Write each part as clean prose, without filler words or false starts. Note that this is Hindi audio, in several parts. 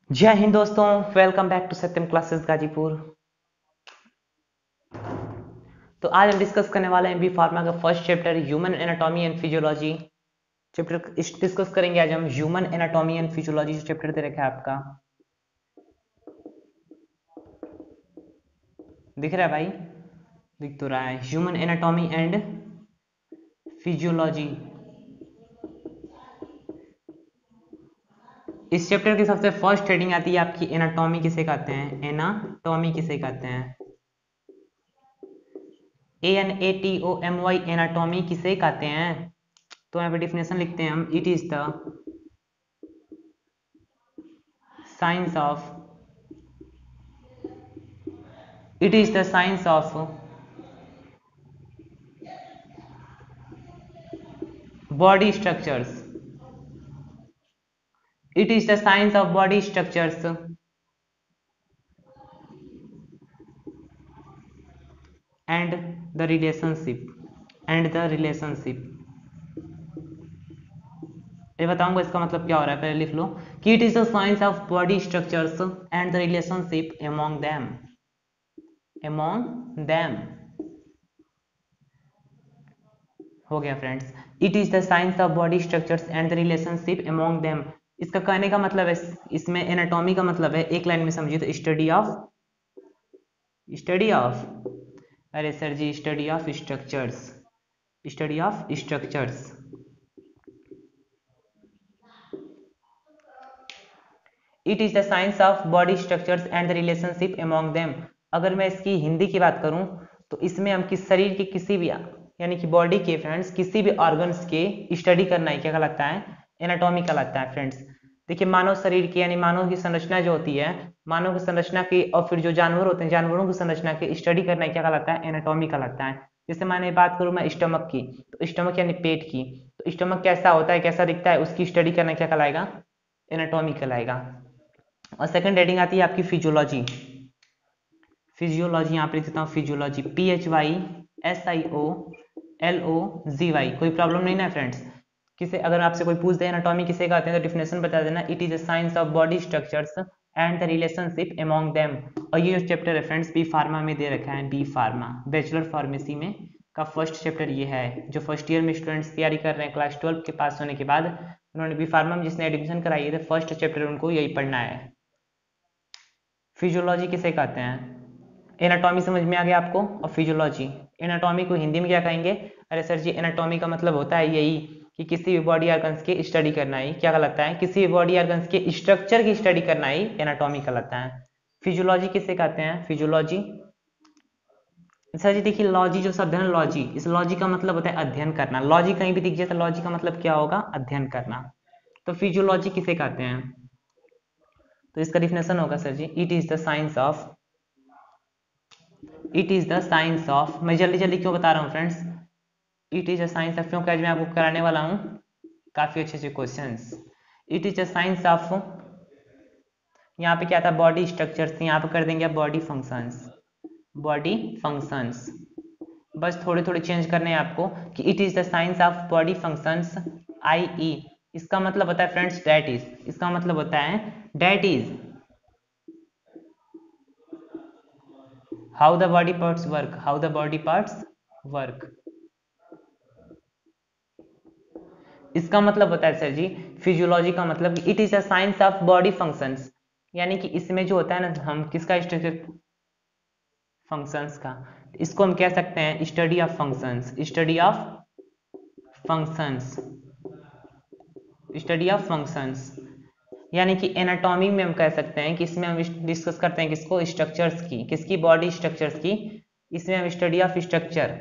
जय हिंद दोस्तों, welcome back to Satyam classes Ghazipur. तो आज हम डिस्कस करने वाले हैं बी फार्मा का first chapter human anatomy and physiology. Chapter discuss करेंगे आज हम ह्यूमन एनाटॉमी एंड फिजियोलॉजी जो चैप्टर दे रखा है आपका, दिख रहा है भाई? दिख तो रहा है, ह्यूमन एनाटॉमी एंड फिजियोलॉजी। इस चैप्टर की सबसे फर्स्ट हेडिंग आती है आपकी एनाटॉमी किसे कहते हैं, एनाटॉमी किसे कहते हैं, ANATOMY एनाटॉमी किसे कहते हैं। तो यहाँ पे डिफिनेशन लिखते हैं हम, it is the science of it is the science of body structures. It is the science of body structures and the relationship ये बताऊंगा इसका मतलब क्या हो रहा है, पहले लिख लो कि it is the science of body structures and the relationship among them हो गया friends. It is the science of body structures and the relationship among them। इसका कहने का मतलब है, इसमें एनाटॉमी का मतलब है, एक लाइन में समझिए तो स्टडी ऑफ अरे sir ji, study of structures. It is the science of body structures and the relationship among them. अगर मैं इसकी हिंदी की बात करूं तो इसमें हम किस शरीर के किसी भी यानी कि बॉडी के फ्रेंड्स किसी भी ऑर्गन्स के स्टडी करना है, क्या कहलाता है, एनाटॉमी कहलाता है फ्रेंड्स। देखिए मानव शरीर की यानी मानव की संरचना जो होती है, मानव की संरचना की और फिर जो जानवर होते हैं जानवरों की संरचना की स्टडी करना है, क्या कहलाता है, एनाटॉमी कहलाता है। जैसे मैंने बात करूं मैं स्टमक की, तो स्टमक यानी पेट की, तो स्टमक कैसा होता है, कैसा दिखता है, उसकी स्टडी करना क्या कहलाएगा, एनाटॉमी कहलाएगा। और सेकंड हेडिंग आती है आपकी फिजियोलॉजी। यहाँ पे लिख देता हूँ फिजियोलॉजी, PHYSIOLOGY। कोई प्रॉब्लम नहीं ना फ्रेंड्स? किसे अगर आपसे कोई पूछ दे एनाटॉमी किसे कहते हैं तो डिफिनेशन बता देना, it is a science of body structures and the relationship among them. और ये जो चैप्टर है फ्रेंड्स बी फार्मा में दे रखा है, बी फार्मा बैचलर फार्मेसी में का फर्स्ट चैप्टर ये है। जो फर्स्ट ईयर में स्टूडेंट्स तैयारी कर रहे हैं क्लास 12 के पास होने के बाद, उन्होंने बी फार्मा में जिसने एडमिशन कराई है तो फर्स्ट चैप्टर उनको यही पढ़ना है। फिजियोलॉजी किसे कहते हैं, एनाटॉमी समझ में आ गया आपको, और फिजियोलॉजी। एनाटॉमी को हिंदी में क्या कहेंगे, अरे सर जी एनाटॉमी का मतलब होता है यही कि किसी भी बॉडी ऑर्गन्स की स्टडी करना ही क्या कहलाता है, किसी भी बॉडी ऑर्गन्स के स्ट्रक्चर की स्टडी करना ही एनाटॉमी कहलाता है। फिजियोलॉजी किसे कहते हैं, फिजियोलॉजी सर जी देखिए लॉजी जो शब्द है ना, लॉजी, इस लॉजी का मतलब होता है अध्ययन करना। लॉजी कहीं भी दिख जाए तो लॉजी का मतलब क्या होगा, अध्ययन करना। तो फिजियोलॉजी किसे कहते हैं, तो इसका डिफिनेशन होगा sir ji, it is the science of, मैं जल्दी जल्दी क्यों बता रहा हूँ friends, it is a science of, क्योंकि आज मैं आपको कराने वाला हूँ काफी अच्छे अच्छे questions. It is a science of, यहाँ पे क्या था, बॉडी स्ट्रक्चर्स, यहाँ पे कर देंगे बॉडी फंक्शंस। बस थोड़े थोड़े चेंज करने हैं आपको कि it is the science of body functions, I इसका मतलब होता है फ्रेंड्स डेट इज, इसका मतलब होता है that is how the body parts work. इसका मतलब होता है सर जी, फिजियोलॉजी का मतलब it is a science of body functions, यानी कि इसमें जो होता है ना, हम किसका स्ट्रक्चर, फंक्शंस का, इसको हम कह सकते हैं फंक्शंस स्टडी ऑफ फंक्शंस। यानी कि एनाटॉमी में हम कह सकते हैं कि इसमें हम डिस्कस करते हैं किसको, स्ट्रक्चर्स की, किसकी, बॉडी स्ट्रक्चर्स की। इसमें हम स्टडी ऑफ स्ट्रक्चर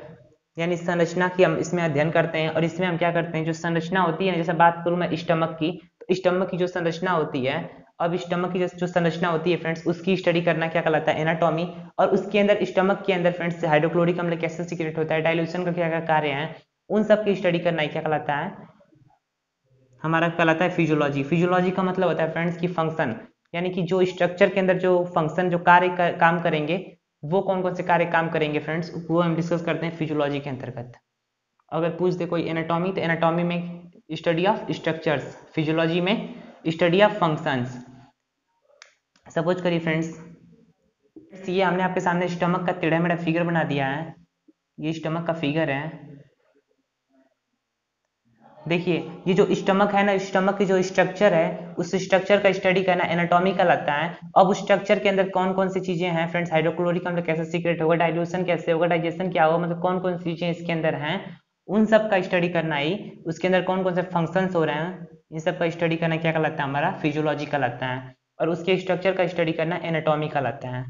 यानी संरचना की हम इसमें अध्ययन करते हैं। और इसमें हम क्या करते हैं, जो संरचना होती है, जैसे बात करूं मैं स्टमक की, तो स्टमक की जो संरचना होती है, अब स्टमक की जो संरचना होती है फ्रेंड्स, उसकी स्टडी करना क्या कहलाता है, एनाटॉमी। और उसके अंदर स्टमक के अंदर फ्रेंड्स हाइड्रोक्लोरिक अम्ल कैसे सीक्रेट होता है, डाइल्यूशन का क्या क्या कार्य है, उन सब की स्टडी करना क्या कहलाता है, हमारा कहलाता है फिजियोलॉजी। फिजियोलॉजी का मतलब होता है फ्रेंड्स की फंक्शन, यानी कि जो स्ट्रक्चर के अंदर जो फंक्शन जो कार्य काम करेंगे, वो कौन कौन से कार्य काम करेंगे फ्रेंड्स, वो हम डिस्कस करते हैं फिजियोलॉजी के अंतर्गत। अगर पूछ दे कोई एनाटॉमी, तो एनाटॉमी में स्टडी ऑफ स्ट्रक्चर्स, फिजियोलॉजी में स्टडी ऑफ फंक्शंस। सपोज करिए फ्रेंड्स, ये हमने आपके सामने स्टमक का टेढ़ा मेढ़ा फिगर बना दिया है। ये स्टमक का फिगर है। देखिए ये जो स्टमक है ना, स्टमक की जो स्ट्रक्चर है, उस स्ट्रक्चर का स्टडी करना एनाटॉमी कहलाता है। अब उस स्ट्रक्चर के अंदर कौन कौन सी चीजें हैं फ्रेंड्स, हाइड्रोक्लोरिक अम्ल कैसे सीक्रेट होगा, डाइल्यूशन कैसे होगा, डाइजेशन क्या होगा, मतलब कौन कौन सी चीजें इसके अंदर हैं, उन सब का स्टडी करना ही, उसके अंदर कौन कौन से फंक्शंस हो रहे हैं, इन सब का स्टडी करना क्या कहलाता है, हमारा फिजियोलॉजी कहलाता है। और उसके स्ट्रक्चर का स्टडी करना एनाटॉमी कहलाता है।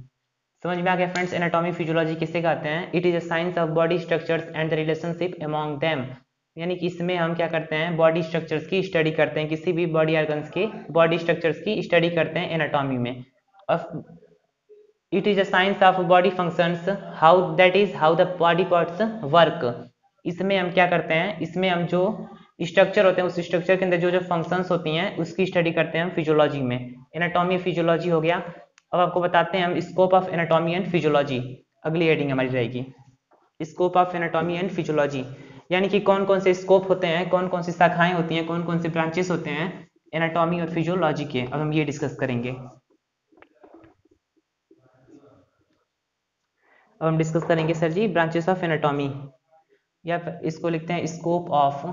समझ में आ गया फ्रेंड्स, एनाटॉमी फिजियोलॉजी किसे कहते हैं? It is a science of body structures and the relationship among them. यानी कि इसमें हम क्या करते हैं, बॉडी स्ट्रक्चर्स की स्टडी करते हैं, किसी भी बॉडी ऑर्गन्स के बॉडी स्ट्रक्चर्स की स्टडी करते हैं एनाटॉमी में। और it is a science of body functions, how that is how the body parts work. इसमें हम क्या करते हैं, इसमें हम जो स्ट्रक्चर होते हैं, उस स्ट्रक्चर के अंदर जो जो फंक्शंस होती हैं उसकी स्टडी करते हैं हम फिजियोलॉजी में। एनाटॉमी फिजियोलॉजी हो गया। अब आपको बताते हैं हम scope of anatomy and physiology, अगली हेडिंग हमारी रहेगी scope of anatomy and physiology. यानी कि कौन कौन से स्कोप होते हैं, कौन कौन सी शाखाएं होती हैं, कौन कौन से ब्रांचेस होते हैं एनाटॉमी और फिजियोलॉजी के। अब हम ये डिस्कस करेंगे। अब हम डिस्कस करेंगे sir ji branches of anatomy, या इसको लिखते हैं scope of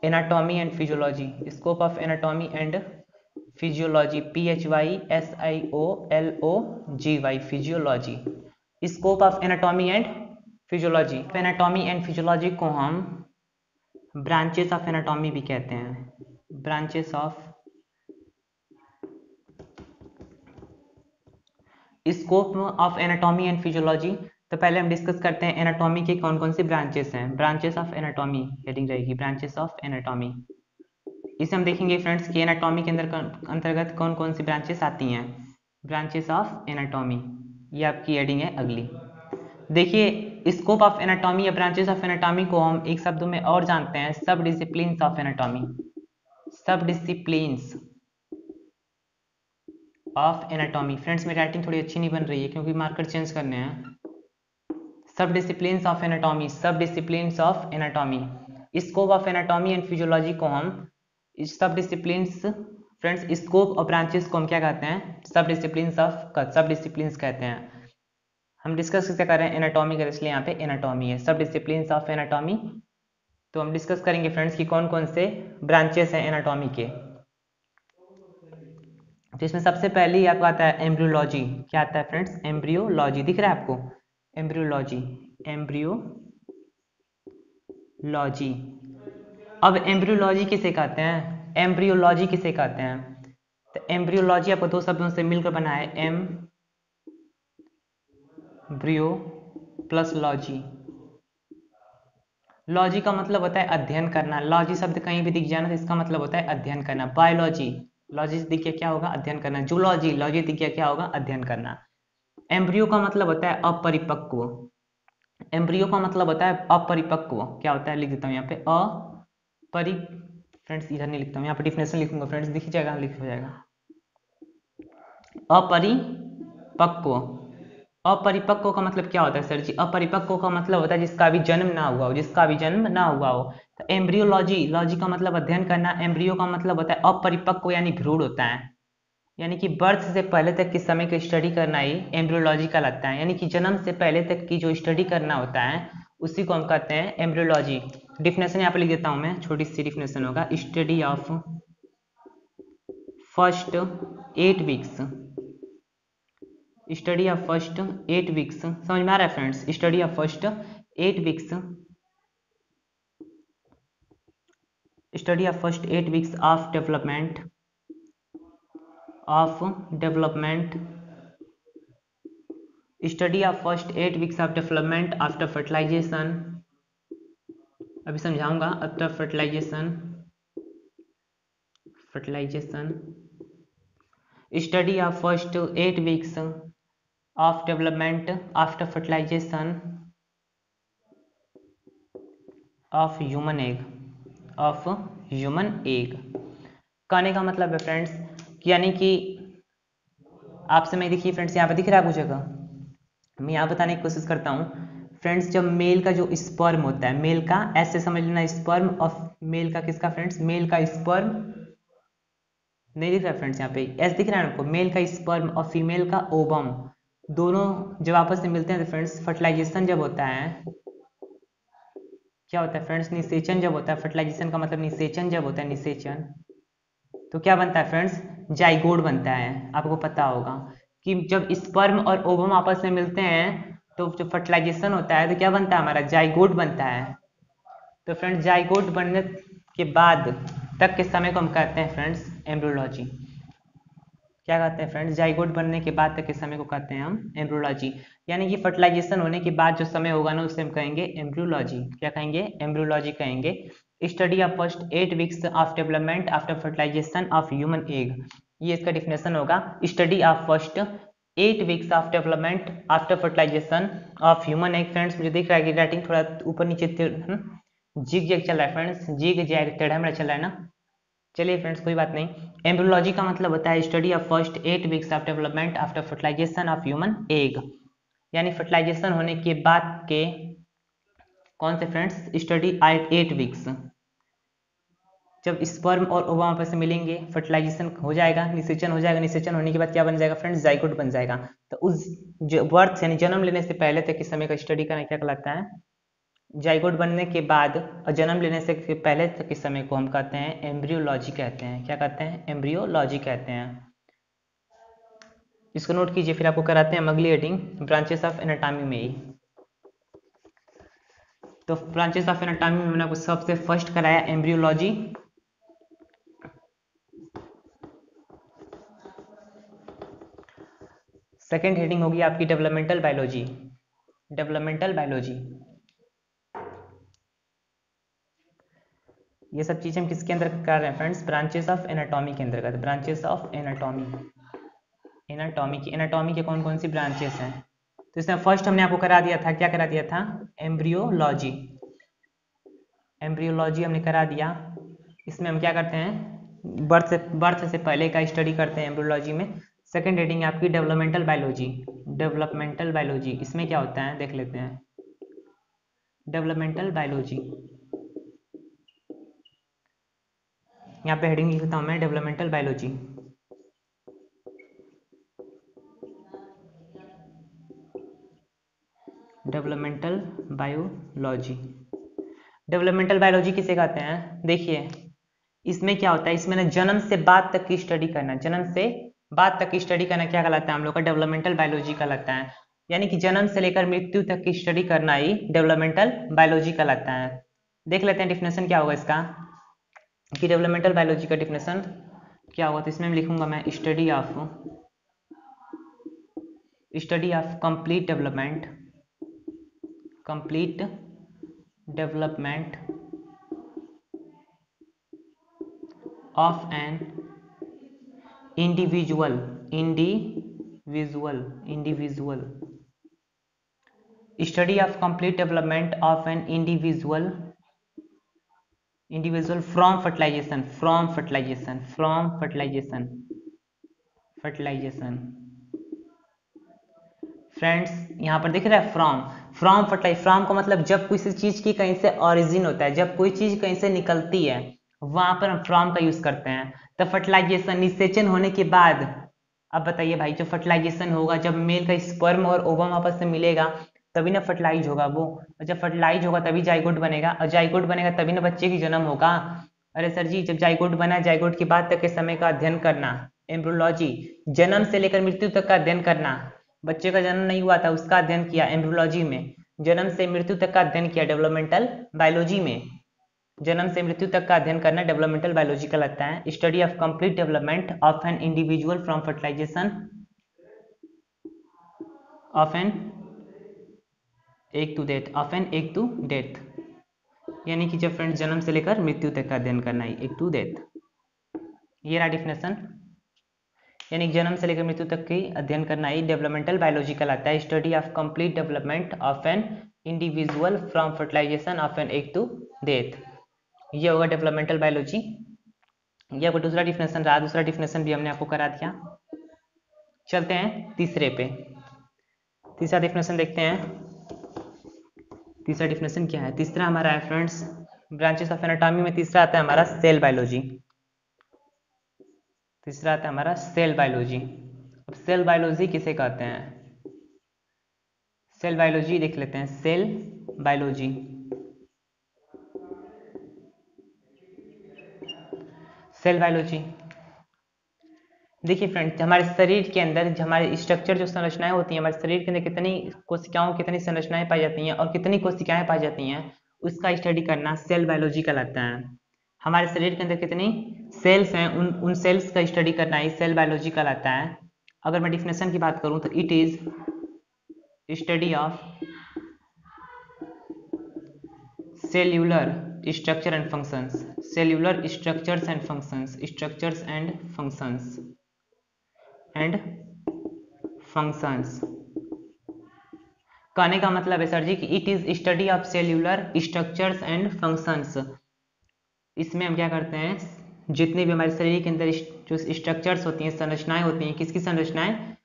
anatomy and physiology. Scope of anatomy and physiology, PHYSIOLOGY, physiology. Scope of anatomy and physiology. Anatomy and physiology को हम ब्रांचेस ऑफ एनाटॉमी भी कहते हैं, branches of. Scope of anatomy and physiology, तो पहले हम डिस्कस करते हैं एनाटॉमी के कौन कौन से ब्रांचेस हैं। ब्रांचेस ऑफ एनाटॉमी हेडिंग रहेगी, ब्रांचेस ऑफ एनाटॉमी। इसे हम देखेंगे फ्रेंड्स कि एनाटॉमी के अंतर्गत कौन कौन सी ब्रांचेस आती हैं। ब्रांचेस ऑफ एनाटॉमी, ये आपकी हेडिंग है अगली। देखिए स्कोप ऑफ एनाटॉमी या ब्रांचेस ऑफ एनाटॉमी को हम एक शब्द में और जानते हैं, सब डिसिप्लिन्स ऑफ एनाटॉमी। सब डिसिप्लिन्स ऑफ एनाटॉमी। फ्रेंड्स मेरी राइटिंग थोड़ी अच्छी नहीं बन रही है क्योंकि मार्कर चेंज करने हैं। सब डिसिप्लिन्स ऑफ एनाटॉमी, सब disciplines of anatomy. Scope of anatomy and physiology को हम सब डिसिप्लिन्स, फ्रेंड्स स्कोप और ब्रांचेस को हम क्या कहते हैं, सब डिसिप्लिन्स ऑफ, सब डिसिप्लिन्स कहते हैं। हम डिस्कस क्या कर रहे हैं, एनाटॉमी का, इसलिए यहाँ पे एनाटॉमी है, सब डिसिप्लिन्स ऑफ एनाटॉमी। तो हम डिस्कस करेंगे फ्रेंड्स कि कौन कौन से ब्रांचेस हैं एनाटॉमी के। तो इसमें सबसे पहले आपको आता है एम्ब्रियोलॉजी। क्या आता है फ्रेंड्स, एम्ब्रियोलॉजी, दिख रहा है आपको, एम्ब्रियोलॉजी, एम्ब्रियोलॉजी। अब एम्ब्रियोलॉजी किसे कहते हैं, एम्ब्रियोलॉजी किसे कहते हैं, तो एम्ब्रियोलॉजी आपको दो शब्दों से मिलकर बना है, एम्ब्रियो प्लस लॉजी। लॉजी का मतलब होता है अध्ययन करना, लॉजी शब्द कहीं भी दिख जाना तो इसका मतलब होता है अध्ययन करना। बायोलॉजी, लॉजी दिख गया क्या होगा, अध्ययन करना। जूलॉजी, लॉजी दिख गया क्या होगा, अध्ययन करना। एम्ब्रियो का मतलब होता है अपरिपक्व, एम्ब्रियो का मतलब होता है अपरिपक्व। क्या होता है, लिख देता हूँ यहाँ पे अपरि, फ्रेंड्स इधर नहीं लिखता हूँ, यहाँ पे डिफिनेशन लिखूंगा फ्रेंड्स, दिख जाएगा, लिख हो जाएगा। अपरिपक्व, अपरिपक्व का मतलब क्या होता है सर जी, अपरिपक्व का मतलब होता है जिसका अभी जन्म ना हुआ हो, जिसका अभी जन्म ना हुआ हो। तो एम्ब्रियोलॉजी, लॉजी का मतलब अध्ययन करना, एम्ब्रियो का मतलब होता है अपरिपक्व यानी भ्रूण होता है, यानी कि बर्थ से पहले तक के समय की स्टडी करना ही एम्ब्रियोलॉजी का लगता है। यानी कि जन्म से पहले तक की जो स्टडी करना होता है उसी को हम कहते हैं एम्ब्रियोलॉजी। डिफिनेशन यहाँ पे लिख देता हूँ मैं, छोटी सी डिफिनेशन होगा, study of first 8 weeks, study of first 8 weeks. समझ में आ रहा है friends, study of first 8 weeks, study of first 8 weeks of development, of development, study of first 8 weeks of development after fertilization, अभी समझाऊंगा, after fertilization, fertilization, study of first 8 weeks of development after fertilization of human egg, of human egg. कहने का मतलब है फ्रेंड्स, यानी कि आपसे मैं, देखिए फ्रेंड्स यहाँ पे दिख रहा है कुछ जगह, मैं यहाँ बताने की कोशिश करता हूँ फ्रेंड्स। जब मेल का जो स्पर्म होता है, मेल का, ऐसे समझ लेना, स्पर्म ऑफ मेल का, किसका फ्रेंड्स, मेल का स्पर्म नहीं दिख रहा है फ्रेंड्स, यहाँ पे एस दिख रहा है आपको। मेल का स्पर्म और फीमेल का ओवम दोनों जब आपस में मिलते हैं तो फ्रेंड्स फर्टिलाइजेशन जब होता है, क्या होता है फ्रेंड्स, निषेचन जब होता है। फर्टिलाइजेशन का मतलब निषेचन जब होता है, निषेचन, तो क्या बनता है फ्रेंड्स, जाइगोट बनता है। आपको पता होगा कि जब स्पर्म और ओवम आपस में मिलते हैं तो जो फर्टिलाइजेशन होता है तो क्या बनता है हमारा, जाइगोट बनता है। तो फ्रेंड्स जाइगोट बनने के बाद तक के समय को हम कहते हैं फ्रेंड्स एम्ब्रियोलॉजी। क्या कहते हैं फ्रेंड्स, जाइगोट बनने के बाद तक के समय को कहते हैं हम एम्ब्रियोलॉजी। यानी कि फर्टिलाइजेशन होने के बाद जो समय होगा ना उसे हम कहेंगे एम्ब्रियोलॉजी। क्या कहेंगे, एम्ब्रियोलॉजी कहेंगे। Study of first 8 weeks of development after fertilization of human egg, ये इसका डिफिनेशन होगा। Study of first 8 weeks of development after fertilization of human egg. Friends मुझे दिख रहा है कि राइटिंग थोड़ा ऊपर नीचे जिग जैग चल रहा है फ्रेंड्स, जिग जैग टेढ़ा मेढ़ा चल रहा है ना। चलिए फ्रेंड्स कोई बात नहीं। एम्ब्रियोलॉजी का मतलब होता है study of first 8 weeks of development after fertilization of human egg, यानी फर्टिलाइजेशन होने के बाद के कौन से फ्रेंड्स, स्टडी 8 वीक्स, जब स्पर्म और ओवम आपस में मिलेंगे फर्टिलाइजेशन हो जाएगा, निषेचन हो जाएगा, निषेचन होने के बाद क्या बन जाएगा फ्रेंड्स, जाइगोट बन जाएगा। तो उस बर्थ यानी जन्म लेने से पहले तक के समय का स्टडी करना क्या कहलाता है, जाइगोट बनने के बाद और जन्म लेने से पहले तक के समय को हम कहते हैं एम्ब्रियोलॉजी कहते हैं। क्या कहते हैं, एम्ब्रियोलॉजी कहते हैं। इसको नोट कीजिए, फिर आपको कराते हैं हम अगली हेडिंग ब्रांचेस ऑफ एनाटॉमी में ही। तो ब्रांचेस ऑफ एनाटॉमी में मैंने आपको सबसे फर्स्ट कराया एम्ब्रियोलॉजी। सेकेंड हेडिंग होगी आपकी डेवलपमेंटल बायोलॉजी। डेवलपमेंटल बायोलॉजी, ये सब चीजें हम किसके अंदर कर रहे हैं फ्रेंड्स, ब्रांचेस ऑफ एनाटॉमी के अंतर्गत। ब्रांचेस ऑफ एनाटॉमी, एनाटॉमी के कौन कौन सी ब्रांचेस हैं। तो इसमें फर्स्ट हमने आपको करा दिया था, क्या करा दिया था, एम्ब्रियोलॉजी। एम्ब्रियोलॉजी हमने करा दिया। इसमें हम क्या करते हैं, बर्थ से पहले का स्टडी करते हैं एम्ब्रियोलॉजी में। सेकेंड हेडिंग आपकी डेवलपमेंटल बायोलॉजी। डेवलपमेंटल बायोलॉजी इसमें क्या होता है देख लेते हैं। डेवलपमेंटल बायोलॉजी, यहाँ पे हेडिंग लिखता हूँ मैं, developmental biology. Developmental biology, developmental biology किसे कहते हैं, देखिए इसमें क्या होता है, इसमें ना जन्म से बाद तक की स्टडी करना, जन्म से बाद तक की स्टडी करना क्या कहलाता है हम लोग का, डेवलपमेंटल बायोलॉजी कहलाता है। यानी कि जन्म से लेकर मृत्यु तक की स्टडी करना ही डेवलपमेंटल बायोलॉजी कहलाता है। देख लेते हैं डिफिनेशन क्या होगा इसका, कि डेवलपमेंटल बायोलॉजी का डिफिनेशन क्या होगा। तो इसमें लिखूंगा मैं, study of complete development, complete development of an individual study of complete development of an individual from fertilization, fertilization friends यहाँ पर दिख रहा है फ्रॉम फर्टिलाइज, फ्रॉम का मतलब जब किसी चीज की कहीं से ऑरिजिन होता है, जब कोई चीज कहीं से निकलती है वहां पर हम फ्रॉम का यूज करते हैं। तो फर्टिलाइजेशन, निषेचन होने के बाद, अब बताइए भाई, जो फर्टिलाइजेशन होगा, जब मेल का स्पर्म और ओवम आपस में मिलेगा तभी ना फर्टिलाइज होगा वो, और जब फर्टिलाइज होगा तभी जाइगोट बनेगा, और जाइगोट बनेगा तभी ना बच्चे की जन्म होगा। अरे सर जी, जब जाइगोट बना, जाइगोट के बाद तक के समय का अध्ययन करना एम्ब्रियोलॉजी, जन्म से लेकर मृत्यु तक का अध्ययन करना। बच्चे का जन्म नहीं हुआ था उसका अध्ययन किया एम्ब्रियोलॉजी में, जन्म से मृत्यु तक का अध्ययन किया डेवलपमेंटल बायोलॉजी में। जन्म से मृत्यु तक का अध्ययन करना डेवलपमेंटल बायोलॉजी कहलाता है। Study of complete development of an individual from fertilization of an egg to death, of an egg to death, यानी कि जब फ्रेंड्स जन्म से लेकर मृत्यु तक का अध्ययन करना है, एग टू डेथ, ये रहा डिफिनेशन। यानी जन्म से लेकर मृत्यु तक की अध्ययन करना ही डेवलपमेंटल बायोलॉजी कहलाता है। Study of complete development of an individual from fertilization of an egg to death, ये होगा डेवलपमेंटल बायोलॉजी। ये आपको दूसरा डिफिनेशन रहा, दूसरा डिफिनेशन भी हमने आपको करा दिया। चलते हैं तीसरे पे, तीसरा डिफिनेशन देखते हैं। तीसरा डिफिनेशन क्या है, तीसरा हमारा है फ्रेंड्स ब्रांचेस ऑफ एनाटॉमी में तीसरा आता है हमारा सेल बायोलॉजी। तीसरा आता है हमारा सेल बायोलॉजी। अब सेल बायोलॉजी किसे कहते हैं? सेल बायोलॉजी देख लेते हैं। सेल बायोलॉजी, सेल बायोलॉजी देखिए फ्रेंड्स, हमारे शरीर के अंदर हमारे स्ट्रक्चर जो संरचनाएं होती हैं, हमारे शरीर के अंदर कितनी कोशिकाओं कितनी संरचनाएं पाई जाती हैं और कितनी कोशिकाएं पाई जाती हैं, उसका स्टडी करना सेल बायोलॉजी कहलाता है। हमारे शरीर के अंदर कितनी सेल्स हैं, उन सेल्स का स्टडी करना ही सेल बायोलॉजी कहलाता है। अगर मैं डिफिनेशन की बात करूं तो it is study of cellular structure and functions, cellular structures and functions, structures and functions and functions. कहने का मतलब है सर जी कि it is study of cellular structures and functions. इसमें हम क्या करते हैं, जितने भी हमारे शरीर के अंदर जो स्ट्रक्चर्स होती हैं, संरचनाएं होती हैं, किसकी संरचनाएं?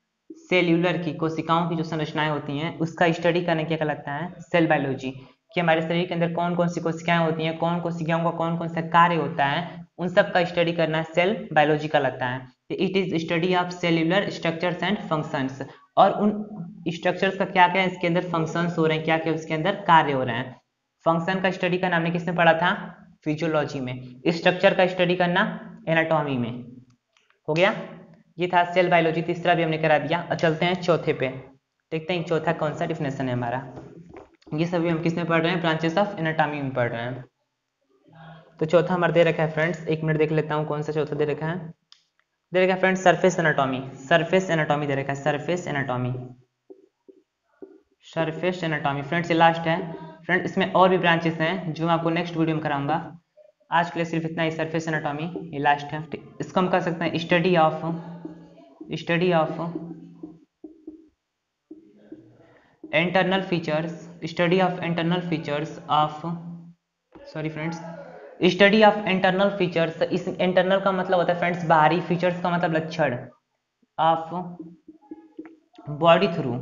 सेल्यूलर की, कोशिकाओं की जो संरचनाएं होती हैं, उसका स्टडी करने क्या कहलाता है? Cell biology. कि हमारे शरीर के अंदर कौन कौन सी कोशिकाएं होती हैं, कौन कोशिकाओं का कौन कौन सा कार्य होता है, उन सब का स्टडी करना सेल बायोलॉजी कहलाता है। It is study of cellular structures and functions. और उन स्ट्रक्चर्स का क्या क्या इसके अंदर फंक्शंस हो रहे हैं, क्या क्या उसके अंदर कार्य हो रहे हैं। फंक्शन का स्टडी करना हमने किसमें पढ़ा था? फिजियोलॉजी में। स्ट्रक्चर का स्टडी करना एनाटॉमी में। हो गया, ये था सेल बायोलॉजी, तीसरा भी हमने करा दिया। और चलते हैं चौथे पे, देखते हैं चौथा कौन सा डिफिनेशन है हमारा। ये सभी हम किसमें पढ़ रहे हैं? ब्रांचेस ऑफ एनाटॉमी में पढ़ रहे हैं। तो चौथा हमारा दे रखा है फ्रेंड्स, एक मिनट देख लेता हूँ कौन सा चौथा दे रखा है। दे रखा है friends surface anatomy, surface anatomy दे रखा है, surface anatomy, surface anatomy. Friends ये लास्ट है फ्रेंड, इसमें और भी ब्रांचेस हैं जो मैं आपको नेक्स्ट वीडियो में कराऊंगा। आज के लिए सिर्फ इतना ही, सरफेस एनाटॉमी ये लास्ट है। इसको हम कह सकते हैं study of internal features, study of internal features of, sorry friends, study of internal features. इस इंटरनल का मतलब होता है फ्रेंड्स बाहरी, फीचर्स का मतलब लक्षण, of body through,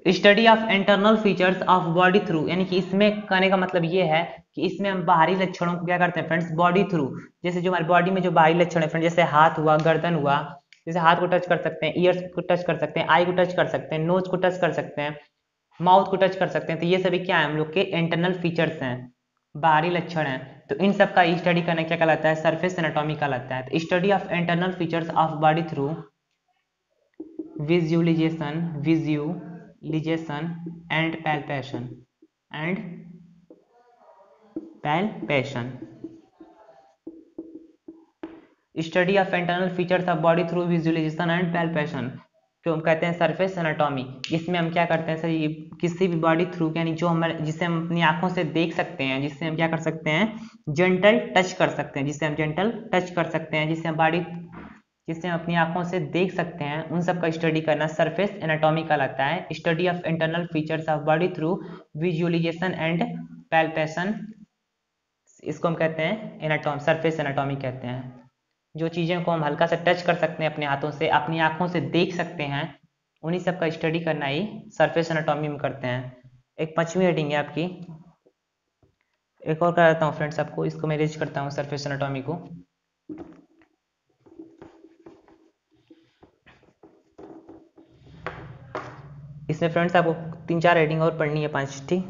study of internal features of body through. यानी कि इसमें कहने का मतलब ये है कि इसमें हम बाहरी लक्षणों को क्या करते हैं फ्रेंड्स? Body through. जैसे जो हमारी बॉडी में जो बाहरी लक्षण है फ्रेंड्स, जैसे हाथ हुआ, गर्दन हुआ, जैसे हाथ को टच कर सकते हैं, ईयर्स को टच कर सकते हैं, आई को टच कर सकते हैं, नोज को टच कर सकते हैं, माउथ को टच कर सकते हैं। तो ये सभी क्या है? हम लोग के इंटरनल फीचर्स हैं, बाहरी लक्षण हैं। तो इन सब का स्टडी करना क्या कहलाता है? सरफेस एनाटॉमी कहलाता है। तो study of internal features of body through visualization, and palpation, study of internal features of body through visualization and palpation, जो हम कहते हैं सरफेस एनाटॉमी। इसमें हम क्या करते हैं सर, ये किसी भी बॉडी थ्रू, यानी जो हमारे, जिसे हम अपनी आंखों से देख सकते हैं, जिससे हम क्या कर सकते हैं? जेंटल टच कर सकते हैं, जिससे हम जेंटल टच कर सकते हैं, जिससे हम बॉडी, जिससे हम अपनी आंखों से देख सकते हैं, उन सब का स्टडी करना सरफेस एनाटॉमी कहलाता है। Study of internal features of body through visualization and palpation, इसको हम कहते हैं एनाटॉम, सरफेस एनाटॉमी कहते हैं। जो चीज़ों को हम हल्का सा टच कर सकते हैं अपने हाथों से, अपनी आंखों से देख सकते हैं, उन्हीं सब का स्टडी करना ही सरफेस एनाटॉमी में करते हैं। एक 5वीं हेडिंग है आपकी, एक और कराता हूँ फ्रेंड्स आपको, इसको मैं रेज करता हूँ सरफेस एनाटॉमी को। इसमें फ्रेंड्स आपको 3-4 हेडिंग और पढ़नी है, 5, ठीक।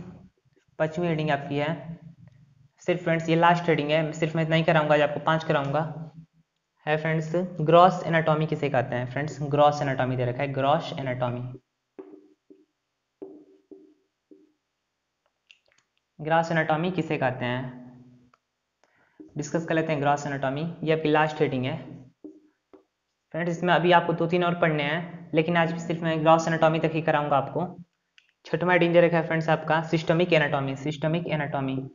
5वीं हेडिंग आपकी है सिर्फ फ्रेंड्स, ये लास्ट हेडिंग है, सिर्फ मैं इतना ही कराऊंगा, आज आपको 5 कराऊंगा। है फ्रेंड्स ग्रॉस एनाटॉमी किसे कहते हैं? फ्रेंड्स ग्रॉस एनाटॉमी दे रखा है, ग्रॉस एनाटॉमी, ग्रॉस एनाटॉमी किसे कहते हैं? डिस्कस कर लेते हैं ग्रॉस एनाटॉमी। ये आपकी लास्ट हेडिंग है फ्रेंड्स, इसमें अभी आपको 2-3 और पढ़ने हैं, लेकिन आज सिर्फ मैं ग्रॉस एनाटॉमी तक ही कराऊंगा आपको। 6वां हेडिंग दे रखा है फ्रेंड्स आपका systemic anatomy, systemic anatomy,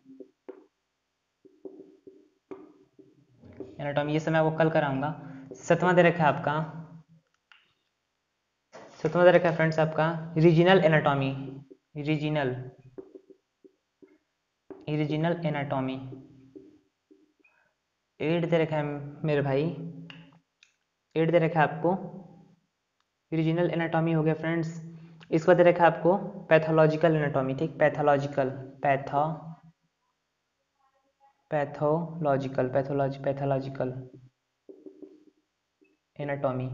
anatomy ये सब मैं वो कल कराऊंगा। 7वां दे रखा है आपका, 7वां दे रखा है फ्रेंड्स आपका रीजनल एनाटॉमी, रीजनल एनाटॉमी। 8 दे रखा है मेरे भाई, 8 दे रखा है आपको रीजनल एनाटॉमी, हो गया फ्रेंड्स। इसको दे रखा है आपको पैथोलॉजिकल एनाटॉमी, ठीक, पैथोलॉजिकल, पैथोलॉजिकल एनाटॉमी,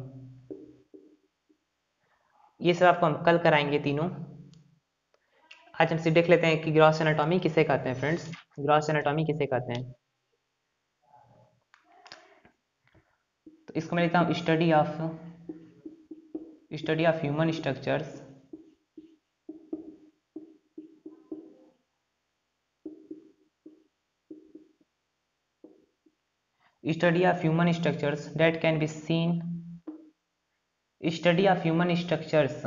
ये सब आपको हम कल कराएंगे तीनों। आज हम सिर्फ देख लेते हैं कि ग्रॉस एनाटॉमी किसे कहते हैं फ्रेंड्स, ग्रॉस एनाटॉमी किसे कहते हैं। तो इसको मैं लिखता हूँ study of human structures, study of human structures that can be seen, study of human structures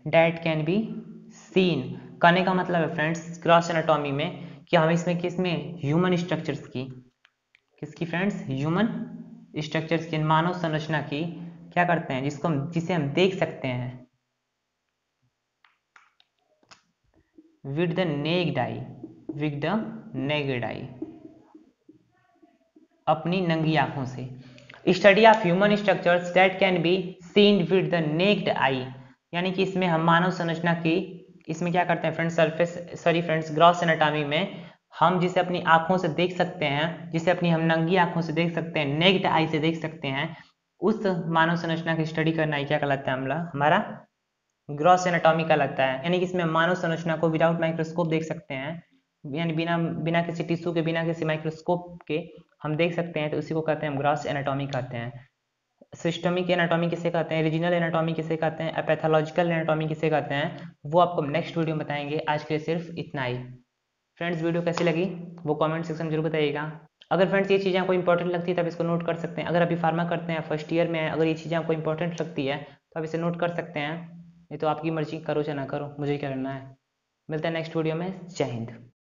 that can be seen. कहने का मतलब है फ्रेंड्स ग्रॉस एनाटॉमी में कि हम इसमें किसमें ह्यूमन स्ट्रक्चर्स की, किसकी फ्रेंड्स, ह्यूमन स्ट्रक्चर्स की, मानव संरचना की क्या करते हैं, जिसे हम देख सकते हैं विद द नेक्ड आई, अपनी नंगी आंखों से। Study of human structures that can be seen with the necked आई, यानी कि इसमें हम मानव संरचना की, इसमें क्या करते हैं फ्रेंड्स, ग्रॉस एनाटॉमी में हम जिसे अपनी आंखों से देख सकते हैं, जिसे अपनी हम नंगी आंखों से देख सकते हैं, नेक्ड आई से देख सकते हैं, उस मानव संरचना की स्टडी करना ही क्या कहलाता है, हमारा ग्रॉस एनाटॉमी कहलाता है। यानी कि इसमें मानव संरचना को विदाउट माइक्रोस्कोप देख सकते हैं, यानी बिना किसी टिश्यू के, बिना किसी माइक्रोस्कोप के हम देख सकते हैं, तो उसी को कहते हैं हम ग्रॉस एनाटॉमी कहते हैं। सिस्टमिक एनाटॉमी किसे कहते हैं, रीजनल एनाटॉमी किसे कहते हैं, पैथोलॉजिकल एनाटॉमी किसे कहते हैं, वो आपको नेक्स्ट वीडियो में बताएंगे। आज के लिए सिर्फ इतना ही। फ्रेंड्स वीडियो कैसी लगी वो कमेंट सेक्शन में जरूर बताइएगा। अगर फ्रेंड्स ये चीज़ें आपको इंपॉर्टेंट लगती है तब इसको नोट कर सकते हैं। अगर अभी फार्मा करते हैं, फर्स्ट ईयर में है, अगर ये चीज़ें आपको इंपॉर्टेंट लगती है तो आप इसे नोट कर सकते हैं, नहीं तो आपकी मर्जी, करो या ना करो, मुझे क्या करना है। मिलते हैं नेक्स्ट वीडियो में। जय हिंद।